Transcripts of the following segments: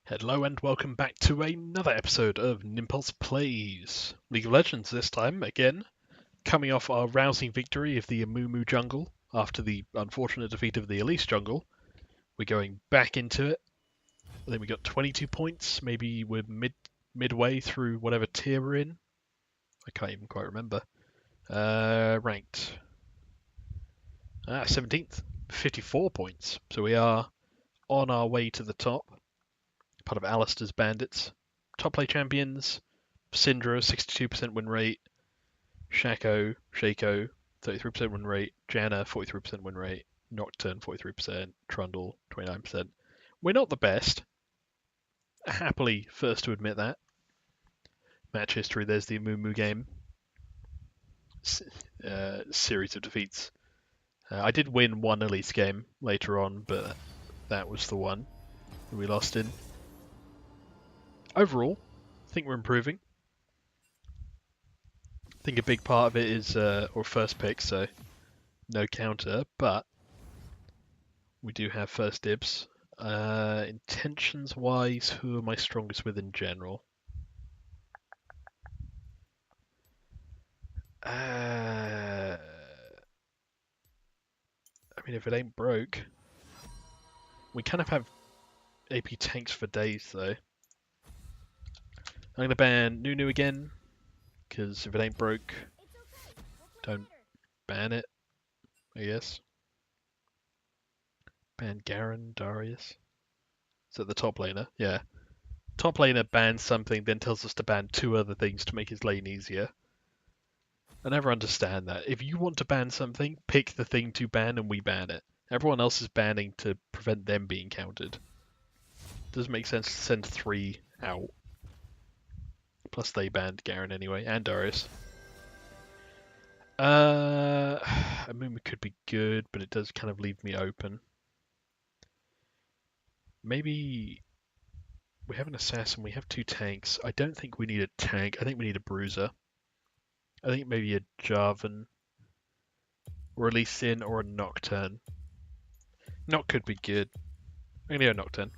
Hello and welcome back to another episode of Nimpulse Plays. League of Legends this time, again, coming off our rousing victory of the Amumu jungle after the unfortunate defeat of the Elise jungle. We're going back into it. I think we got 22 points, maybe we're midway through whatever tier we're in. I can't even quite remember. Ranked. 17th, 54 points. So we are on our way to the top. Part of Alistair's Bandits. Top play champions, Syndra, 62% win rate, Shaco, 33% win rate, Janna, 43% win rate, Nocturne, 43%, Trundle, 29%. We're not the best. Happily first to admit that. Match history, there's the Amumu game. Series of defeats. I did win one Elise game later on, but that was the one that we lost in. Overall, I think we're improving. I think a big part of it is our first pick, so no counter, but we do have first dibs. Intentions-wise, who am I strongest with in general? I mean, if it ain't broke, we kind of have AP tanks for days, though. I'm going to ban Nunu again, because if it ain't broke, don't ban it, I guess. Ban Garen, Darius. Is that the top laner? Yeah. Top laner bans something, then tells us to ban two other things to make his lane easier. I never understand that. If you want to ban something, pick the thing to ban and we ban it. Everyone else is banning to prevent them being counted. Doesn't make sense to send three out. Plus they banned Garen anyway, and Darius. Amumu could be good, but it does kind of leave me open. Maybe we have an assassin, we have two tanks. I don't think we need a tank. I think we need a bruiser. I think maybe a Jarvan, or a Lee Sin, or a Nocturne. Noct could be good. I'm gonna go Nocturne.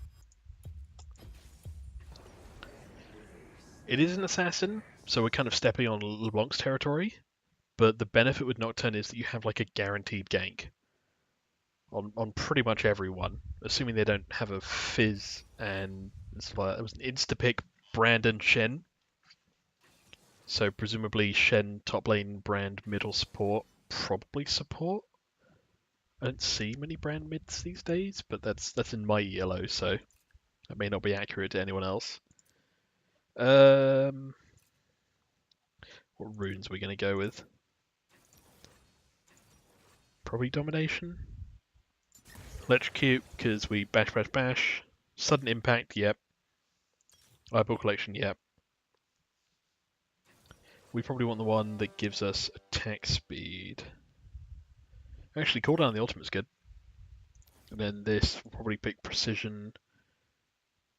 It is an assassin, so we're kind of stepping on LeBlanc's territory, but the benefit with Nocturne is that you have like a guaranteed gank on pretty much everyone, assuming they don't have a fizz, and it was an insta-pick Brandon Shen. So presumably Shen top lane, Brand middle support, probably support. I don't see many Brand mids these days, but that's in my yellow, so that may not be accurate to anyone else. What runes are we going to go with? Probably Domination. Electrocute, because we bash, bash, bash. Sudden Impact, yep. Eyeball Collection, yep. We probably want the one that gives us attack speed. Actually, cooldown on the ultimate's good. And then this will probably pick Precision.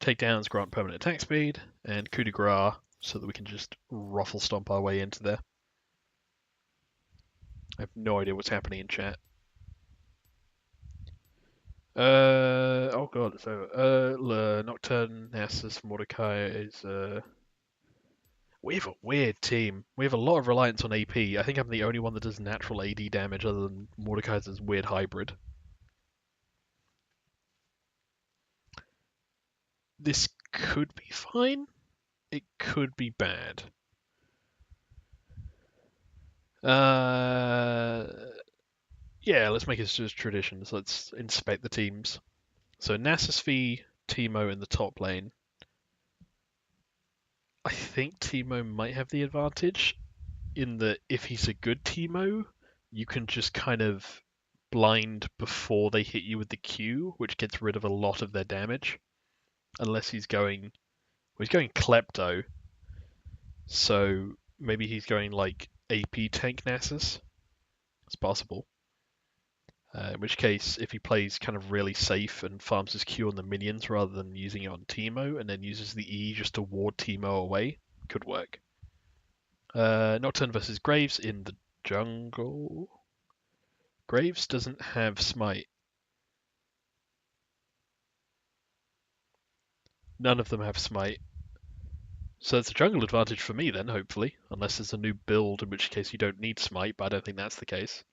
Takedowns grant permanent attack speed, and coup de grace, so that we can just ruffle stomp our way into there. I have no idea what's happening in chat. Oh god, so, Nocturne, Nasus, Mordecai is, we have a weird team. We have a lot of reliance on AP. I think I'm the only one that does natural AD damage other than Mordecai's weird hybrid. This could be fine. It could be bad. Yeah, let's make it just traditions. Let's inspect the teams. So Nasus v Teemo in the top lane. I think Teemo might have the advantage in that if he's a good Teemo, you can just kind of blind before they hit you with the Q, which gets rid of a lot of their damage. Unless he's going Klepto, so maybe he's going like AP tank Nasus. It's possible. In which case, if he plays kind of really safe and farms his Q on the minions rather than using it on Teemo, and then uses the E just to ward Teemo away, could work. Nocturne versus Graves in the jungle. Graves doesn't have Smite. None of them have smite. So it's a jungle advantage for me then, hopefully. Unless there's a new build, in which case you don't need smite, but I don't think that's the case.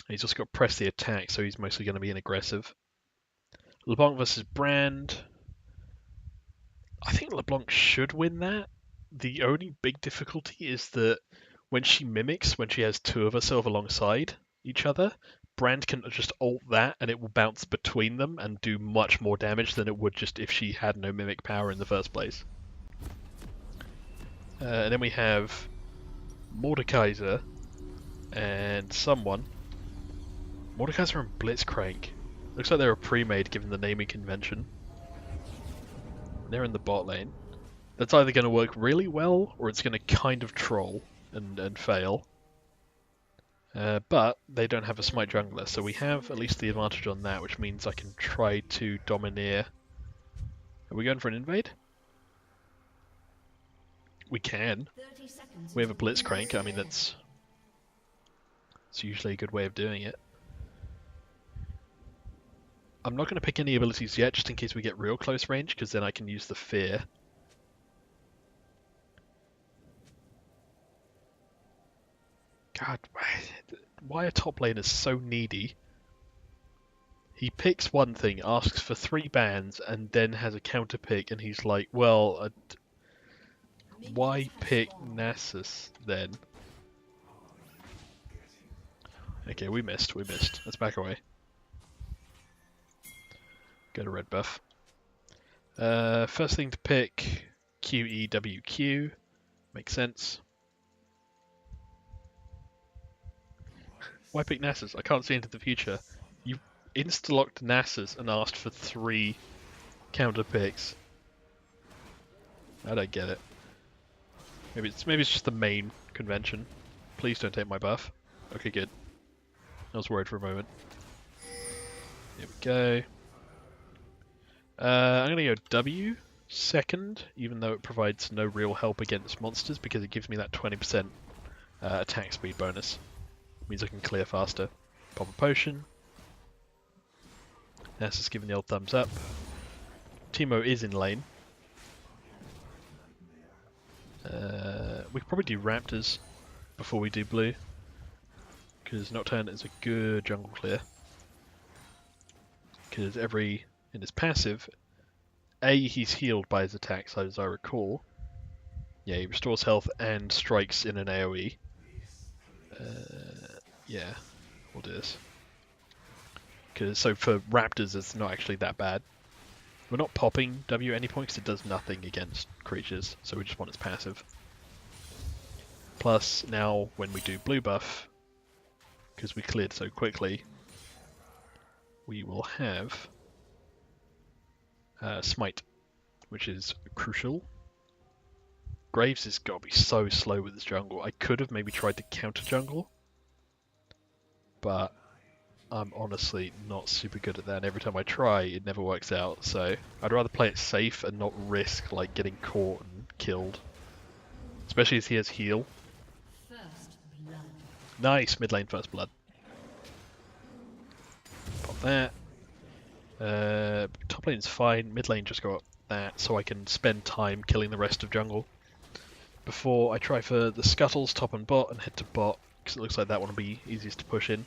He's just got to press the attack, so he's mostly going to be an aggressive. LeBlanc versus Brand. I think LeBlanc should win that. The only big difficulty is that when she mimics, when she has two of herself alongside each other, Brand can just ult that and it will bounce between them and do much more damage than it would just if she had no mimic power in the first place. And then we have Mordekaiser and someone. Mordekaiser and Blitzcrank. Looks like they were pre-made given the naming convention. They're in the bot lane. That's either going to work really well or it's going to kind of troll and fail. But they don't have a smite jungler, so we have at least the advantage on that, which means I can try to domineer. Are we going for an invade? We can. We have a Blitzcrank. I mean, it's usually a good way of doing it. I'm not going to pick any abilities yet, just in case we get real close range, because then I can use the fear. God, why are top laners so needy? He picks one thing, asks for 3 bans, and then has a counter pick, and he's like, well, why pick Nasus then? Okay, we missed. Let's back away. Go to red buff. First thing to pick, QEWQ. Makes sense. Why pick Nasus? I can't see into the future. You insta-locked Nasus and asked for 3 counter picks. I don't get it. Maybe it's just the main convention. Please don't take my buff. Okay, good. I was worried for a moment. Here we go. I'm gonna go W second, even though it provides no real help against monsters because it gives me that 20% attack speed bonus. Means I can clear faster. Pop a potion. Nasus giving the old thumbs up. Teemo is in lane. We could probably do Raptors before we do blue, because Nocturne is a good jungle clear. Because in his passive, he's healed by his attacks, as I recall. Yeah, he restores health and strikes in an AoE. Yeah, we'll do this. So for Raptors, it's not actually that bad. We're not popping W at any point because it does nothing against creatures, so we just want its passive. Plus, now when we do blue buff, because we cleared so quickly, we will have Smite, which is crucial. Graves has got to be so slow with his jungle. I could have maybe tried to counter jungle, but I'm honestly not super good at that. And every time I try, it never works out. So I'd rather play it safe and not risk like getting caught and killed, especially as he has heal. Nice, mid lane first blood. Pop that. Top lane's fine, mid lane just got that, so I can spend time killing the rest of jungle. Before I try for the scuttles top and bot and head to bot, because it looks like that one will be easiest to push in.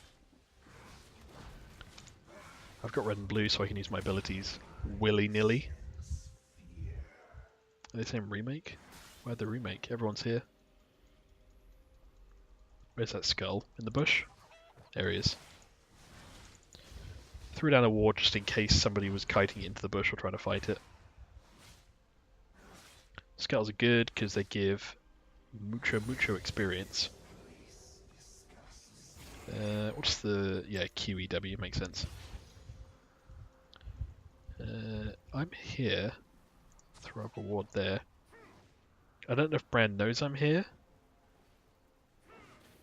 I've got red and blue so I can use my abilities willy-nilly. Are they saying remake? Where'd the remake? Everyone's here. Where's that skull? In the bush? There he is. Threw down a ward just in case somebody was kiting it into the bush or trying to fight it. Skulls are good because they give mucho experience. What's the... yeah, QEW makes sense. I'm here. Throw up a ward there. I don't know if Brand knows I'm here.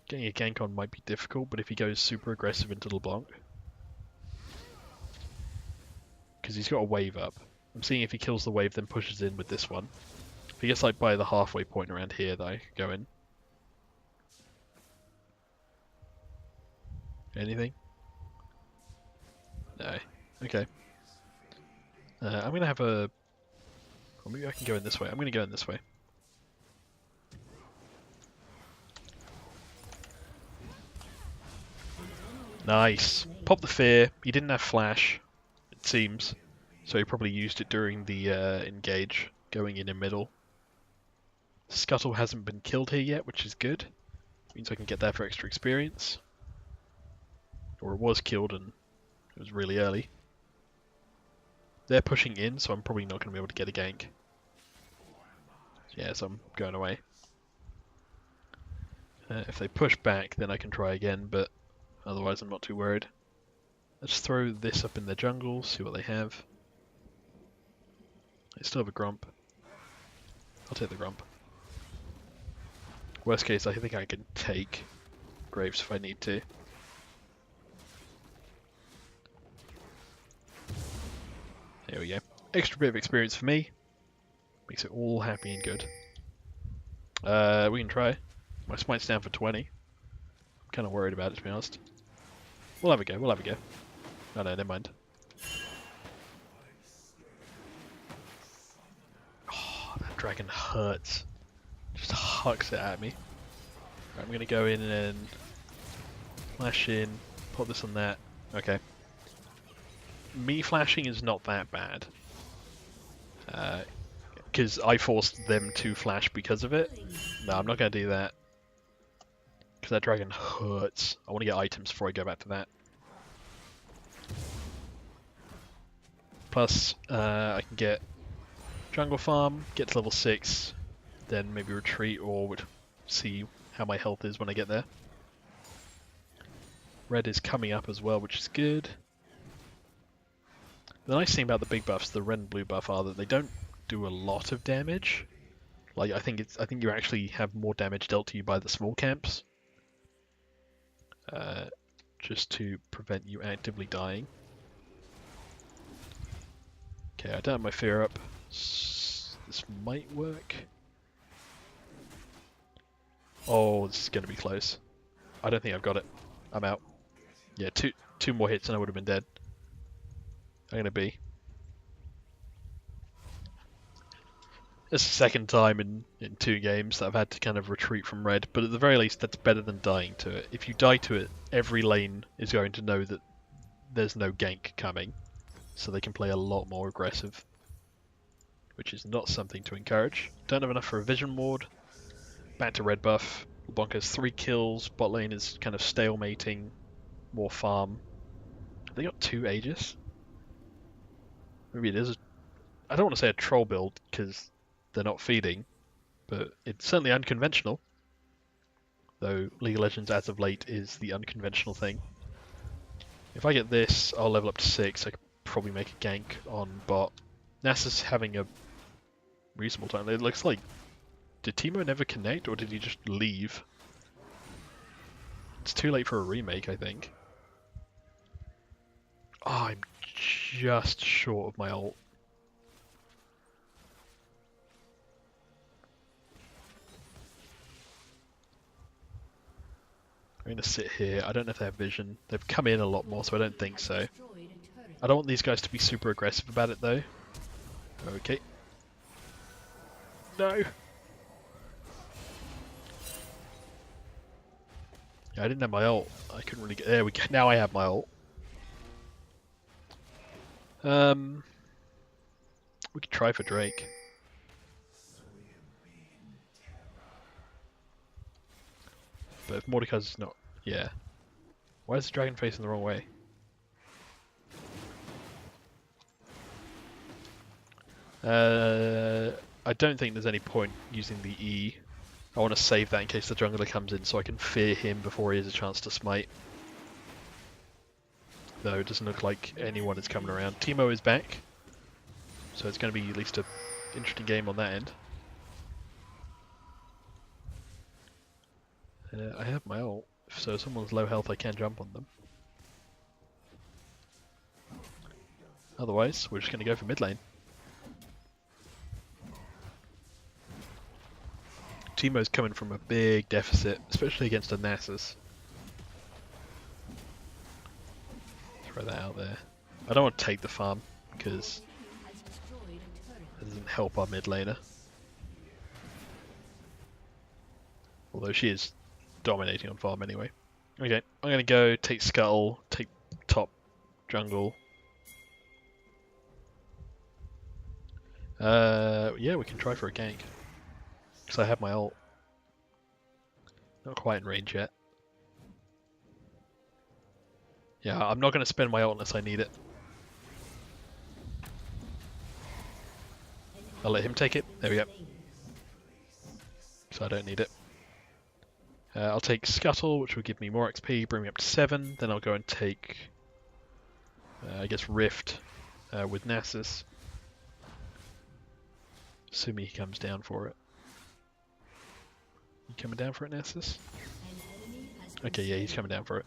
Getting a gank on might be difficult, but if he goes super aggressive into LeBlanc, because he's got a wave up. I'm seeing if he kills the wave then pushes in with this one. If he gets like by the halfway point around here, though, I could go in. Anything? No. Okay. I'm gonna have a... Or maybe I can go in this way. I'm gonna go in this way. Nice. Pop the fear. He didn't have flash, it seems. So he probably used it during the engage, going in middle. Scuttle hasn't been killed here yet, which is good. Means I can get that for extra experience. Or it was killed and it was really early. They're pushing in, so I'm probably not going to be able to get a gank. Yeah, so I'm going away. If they push back, then I can try again, but otherwise I'm not too worried. Let's throw this up in their jungle, see what they have. They still have a Grump. I'll take the Grump. Worst case, I think I can take Graves if I need to. There we go. Extra bit of experience for me. Makes it all happy and good. We can try. My smite's down for 20. I'm kind of worried about it, to be honest. We'll have a go, we'll have a go. Oh no, never mind. Oh, that dragon hurts. Just hucks it at me. Right, I'm going to go in and flash in, put this on that. Okay. Me flashing is not that bad. Because I forced them to flash because of it. No, I'm not going to do that. Because that dragon hurts. I want to get items before I go back to that. Plus, I can get jungle farm, get to level 6, then maybe retreat or see how my health is when I get there. Red is coming up as well, which is good. The nice thing about the big buffs, the red and blue buff, are that they don't do a lot of damage. Like I think you actually have more damage dealt to you by the small camps. Just to prevent you actively dying. Okay, I don't have my fear up. This might work. Oh, this is going to be close. I don't think I've got it. I'm out. Yeah, two more hits and I would have been dead. I'm going to be. It's the second time in 2 games that I've had to kind of retreat from red, but at the very least that's better than dying to it. If you die to it, every lane is going to know that there's no gank coming, so they can play a lot more aggressive, which is not something to encourage. Don't have enough for a vision ward. Back to red buff. LeBlanc has 3 kills, bot lane is kind of stalemating, more farm. Have they got 2 Aegis? Maybe it is. I don't want to say a troll build, because they're not feeding, but it's certainly unconventional. Though League of Legends as of late is the unconventional thing. If I get this, I'll level up to 6. I could probably make a gank on bot. Nasa's having a reasonable time. It looks like... Did Teemo never connect, or did he just leave? It's too late for a remake, I think. Oh, I'm just short of my ult. I'm going to sit here. I don't know if they have vision. They've come in a lot more, so I don't think so. I don't want these guys to be super aggressive about it, though. Okay. No! Yeah, I didn't have my ult. I couldn't really get... There we go. Now I have my ult. We could try for Drake. But if Mordekaiser's not... Yeah. Why is the dragon facing the wrong way? I don't think there's any point using the E. I want to save that in case the jungler comes in so I can fear him before he has a chance to smite. Though it doesn't look like anyone is coming around. Teemo is back. So it's going to be at least an interesting game on that end. I have my ult, so if someone's low health I can jump on them. Otherwise, we're just going to go for mid lane. Teemo's coming from a big deficit, especially against a Nasus. Throw that out there. I don't want to take the farm, because doesn't help our mid laner. Although she is dominating on farm anyway. Okay, I'm gonna go take Scuttle, take top jungle. Yeah, we can try for a gank. Because I have my ult. Not quite in range yet. Yeah, I'm not going to spend my ult unless I need it. I'll let him take it. There we go. So I don't need it. I'll take Scuttle, which will give me more XP, bring me up to 7. Then I'll go and take, I guess, Rift with Nasus. Assuming he comes down for it. You coming down for it, Nasus? Okay, yeah, he's coming down for it.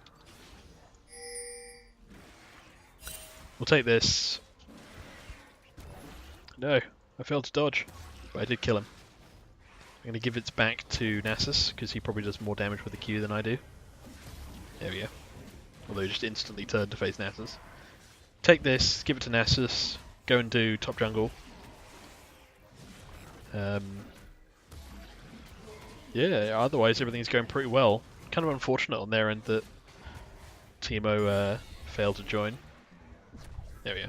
We'll take this. No, I failed to dodge, but I did kill him. I'm going to give it back to Nasus, because he probably does more damage with the Q than I do. There we go. Although he just instantly turned to face Nasus. Take this, give it to Nasus, go and do top jungle. Yeah, otherwise everything's going pretty well. Kind of unfortunate on their end that Teemo failed to join. There we go.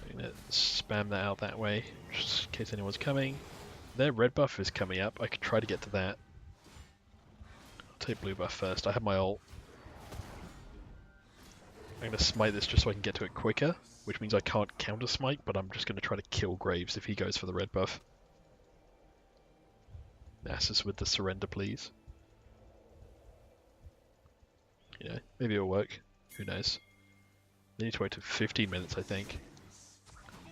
I'm going to spam that out that way, just in case anyone's coming. Their red buff is coming up. I could try to get to that. I'll take blue buff first. I have my ult. I'm going to smite this just so I can get to it quicker, which means I can't counter smite, but I'm just going to try to kill Graves if he goes for the red buff. Nasus with the surrender, please. You know, maybe it'll work. Who knows? They need to wait to 15 minutes, I think.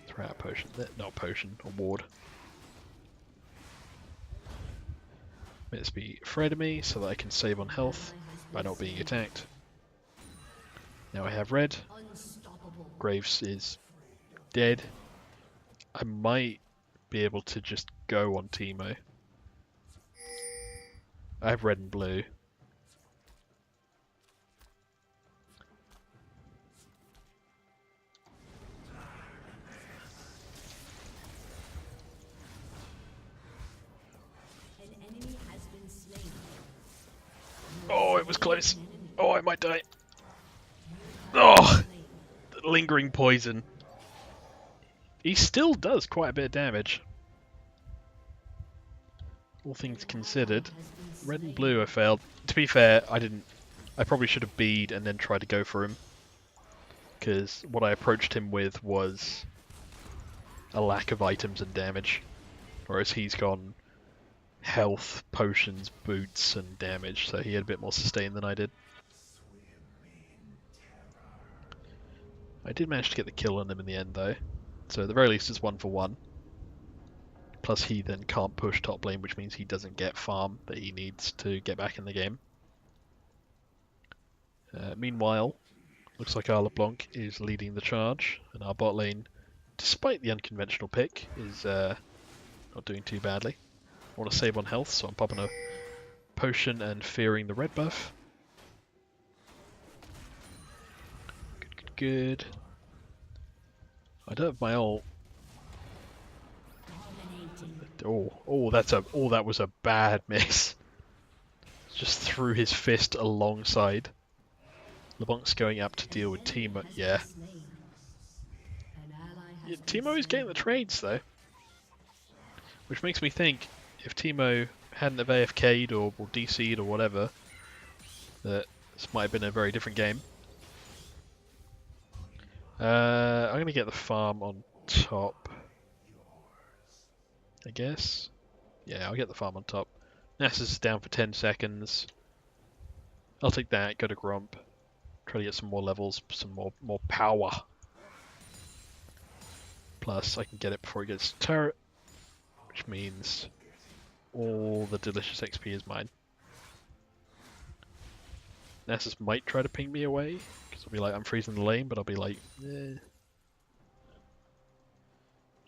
Throw out a potion. Not potion, a ward. Let's be afraid of me so that I can save on health by not being attacked. Now I have red. Graves is dead. I might be able to just go on Teemo. I have red and blue. Oh, it was close. Oh, I might die. Oh, the lingering poison. He still does quite a bit of damage. All things considered. Red and blue I failed. To be fair, I probably should have bead and then tried to go for him. Because what I approached him with was a lack of items and damage. Whereas he's gone health, potions, boots, and damage, so he had a bit more sustain than I did. I did manage to get the kill on him in the end though, so at the very least it's 1 for 1. Plus he then can't push top lane, which means he doesn't get farm that he needs to get back in the game. Meanwhile, looks like our LeBlanc is leading the charge, and our bot lane, despite the unconventional pick, is not doing too badly. I want to save on health, so I'm popping a potion and fearing the red buff. Good, good, good. I don't have my ult. That was a bad miss. Just threw his fist alongside. LeBlanc's going up to deal with Teemo. Yeah. Teemo is getting the trades though. Which makes me think, if Teemo hadn't have AFK'd or DC'd or whatever, that this might have been a very different game. I'm going to get the farm on top, I guess. Yeah, I'll get the farm on top. Nasus is down for 10 seconds. I'll take that, go to Gromp. Try to get some more levels, some more power. Plus, I can get it before it gets to turret, which means all the delicious XP is mine. Nasus might try to ping me away, because I'll be like, I'm freezing the lane, but I'll be like, eh.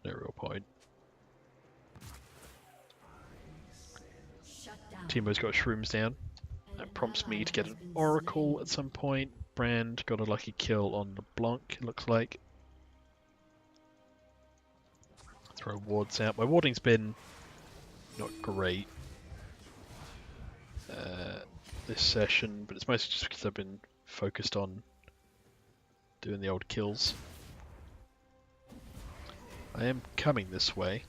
No real point. Teemo's got shrooms down. That prompts me to get an Oracle at some point. Brand got a lucky kill on LeBlanc, it looks like. Throw wards out. My warding's been not great this session, but it's mostly just because I've been focused on doing the old kills. I am coming this way.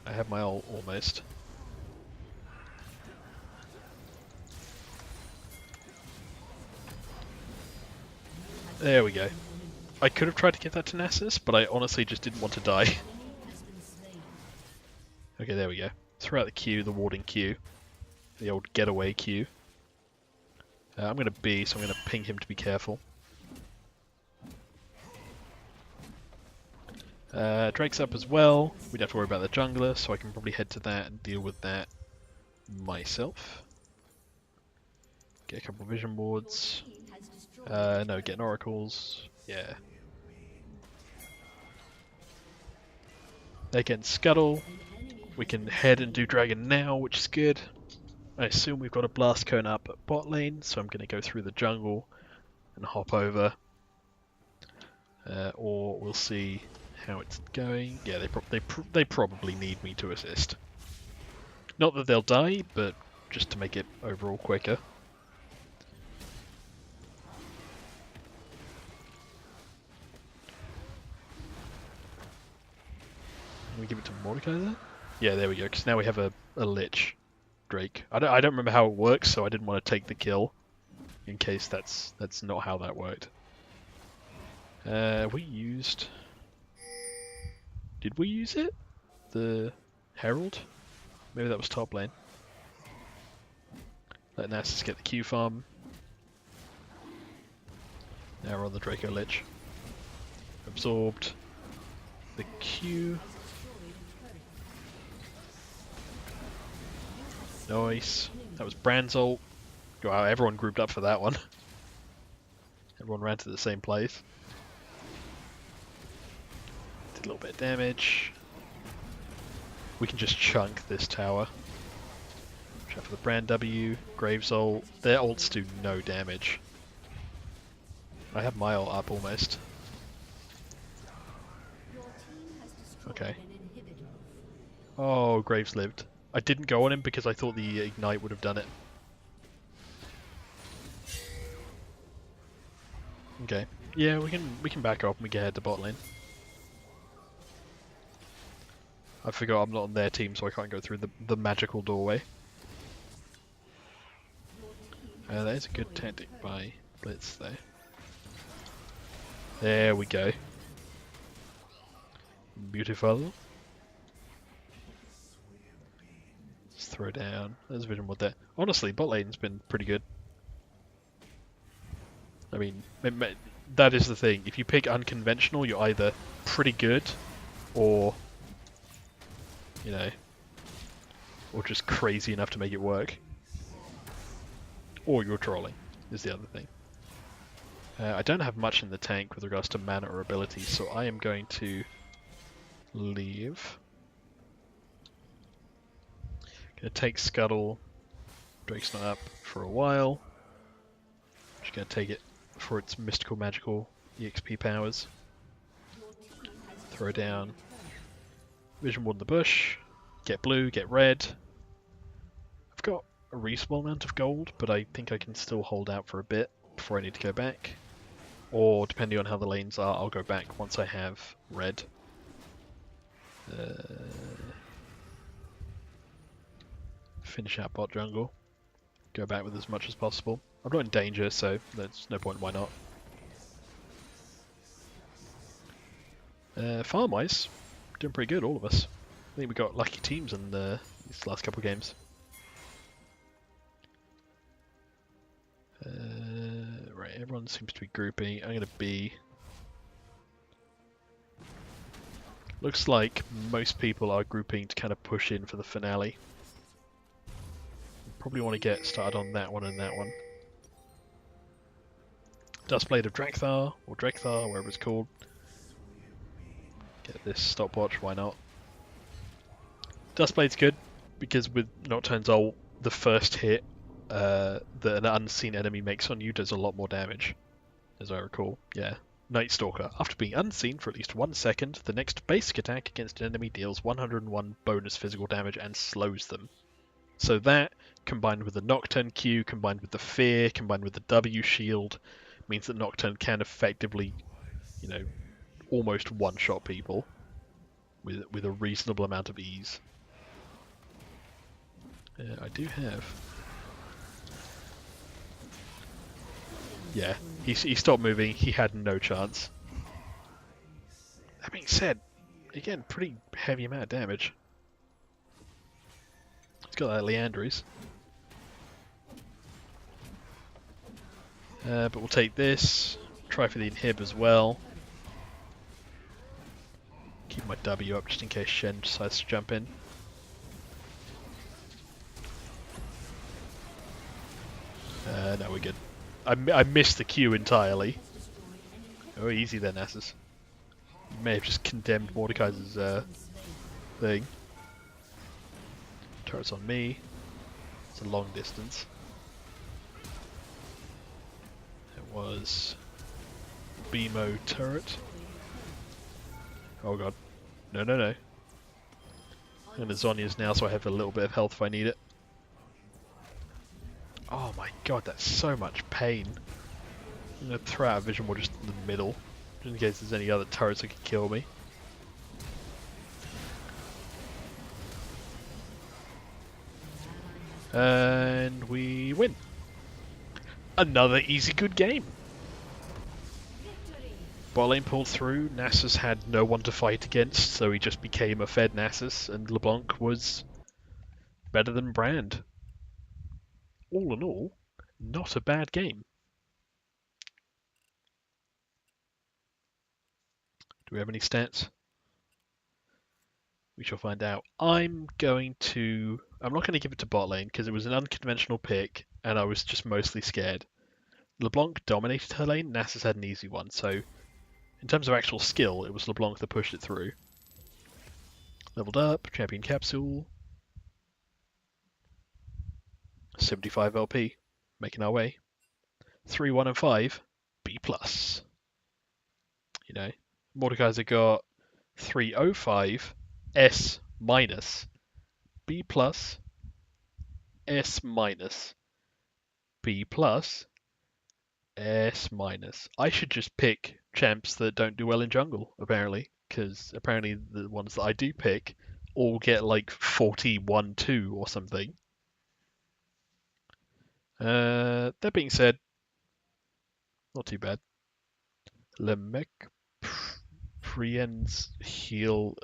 I have my ult almost. There we go. I could have tried to get that to Nasus, but I honestly just didn't want to die. Okay, there we go. Throw out the Q, the warding Q. The old getaway Q. I'm going to B, so I'm going to ping him to be careful. Drake's up as well. We don't have to worry about the jungler, so I can probably head to that and deal with that myself. Get a couple of vision boards. No, getting oracles. Yeah. They can scuttle. We can head and do dragon now, which is good. I assume we've got a blast cone up at bot lane, so I'm going to go through the jungle and hop over. Or we'll see how it's going. Yeah, they probably need me to assist. Not that they'll die, but just to make it overall quicker. Can we give it to Mordecai there? Yeah, there we go, because now we have a Lich Drake. I don't remember how it works, so I didn't want to take the kill in case that's not how that worked. We used... Did we use it? The Herald? Maybe that was top lane. Let Nasus get the Q farm. Now we're on the Draco Lich. Absorbed the Q. Nice. That was Brand's ult. Wow, everyone grouped up for that one. Everyone ran to the same place. Did a little bit of damage. We can just chunk this tower. Try for the Brand W, Graves ult. Their ults do no damage. I have my ult up almost. Okay. Oh, Graves lived. I didn't go on him because I thought the Ignite would have done it. Okay. Yeah, we can back up and we can head to bot lane. I forgot I'm not on their team, so I can't go through the magical doorway. That is a good tactic by Blitz though. There we go. Beautiful. Let's throw down. There's vision with that. Honestly, bot lane's been pretty good. I mean, that is the thing. If you pick unconventional, you're either pretty good, or, you know, or just crazy enough to make it work. Or you're trolling, is the other thing. I don't have much in the tank with regards to mana or abilities, so I am going to leave. Gonna take Scuttle. Drake's not up for a while. Just gonna take it for its mystical, magical EXP powers. Throw down Vision Ward in the bush. Get blue, get red. I've got a reasonable amount of gold, but I think I can still hold out for a bit before I need to go back. Or, depending on how the lanes are, I'll go back once I have red. Finish out bot jungle. Go back with as much as possible. I'm not in danger, so there's no point why not. Farm-wise, doing pretty good, all of us. I think we got lucky teams in these last couple of games. Right, everyone seems to be grouping. I'm going to be... Looks like most people are grouping to kind of push in for the finale. Probably want to get started on that one and that one. Dustblade of Drakthar, or Drekthar, wherever it's called. Get this stopwatch, why not? Dustblade's good, because with Nocturne's ult, the first hit that an unseen enemy makes on you does a lot more damage, as I recall. Yeah, Night Stalker. After being unseen for at least 1 second, the next basic attack against an enemy deals 101 bonus physical damage and slows them. So that, combined with the Nocturne Q, combined with the Fear, combined with the W shield, means that Nocturne can effectively, almost one-shot people with a reasonable amount of ease. I do have... Yeah, he stopped moving. He had no chance. That being said, again, pretty heavy amount of damage. He's got that Leandries. But we'll take this. Try for the inhib as well. Keep my W up just in case Shen decides to jump in. No, we're good. I missed the Q entirely. Oh, easy there, Nasus. You may have just condemned Mordekaiser's thing. Turret's on me. It's a long distance. It was BMO turret. Oh god. No, no, no. I'm gonna Zhonya's now so I have a little bit of health if I need it. Oh my god, that's so much pain. I'm gonna throw out a Vision Ward just in the middle, just in case there's any other turrets that could kill me. And we win. Another easy good game. Bot lane pulled through, Nasus had no one to fight against, so he just became a fed Nasus, and LeBlanc was better than Brand. All in all, not a bad game. Do we have any stats? We shall find out. I'm not going to give it to bot lane because it was an unconventional pick and I was just mostly scared. LeBlanc dominated her lane, Nasus had an easy one, so in terms of actual skill, it was LeBlanc that pushed it through. Leveled up, champion capsule. 75 LP, making our way. 3, 1, and 5, B+. Mordekaiser got 305, S-, B+, S-, B+, S-. I should just pick champs that don't do well in jungle, apparently, because apparently the ones that I do pick all get like 41-2 or something. That being said, not too bad. Lemek Prien's heal.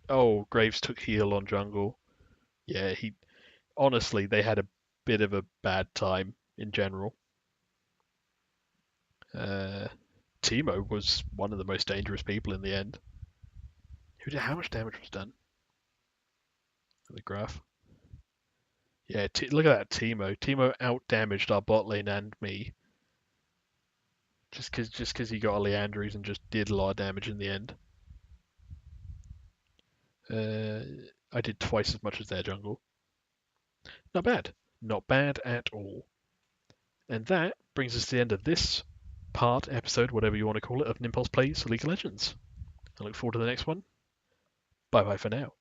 Oh, Graves took heal on jungle. Yeah, honestly, they had a bit of a bad time in general. Teemo was one of the most dangerous people in the end. How much damage was done? The graph. Yeah, look at that Teemo. Teemo out-damaged our bot lane and me. Just because he got a Leandries and just did a lot of damage in the end. I did twice as much as their jungle. Not bad. Not bad at all. And that brings us to the end of this episode, whatever you want to call it, of Nimpulse Plays League of Legends. I look forward to the next one. Bye bye for now.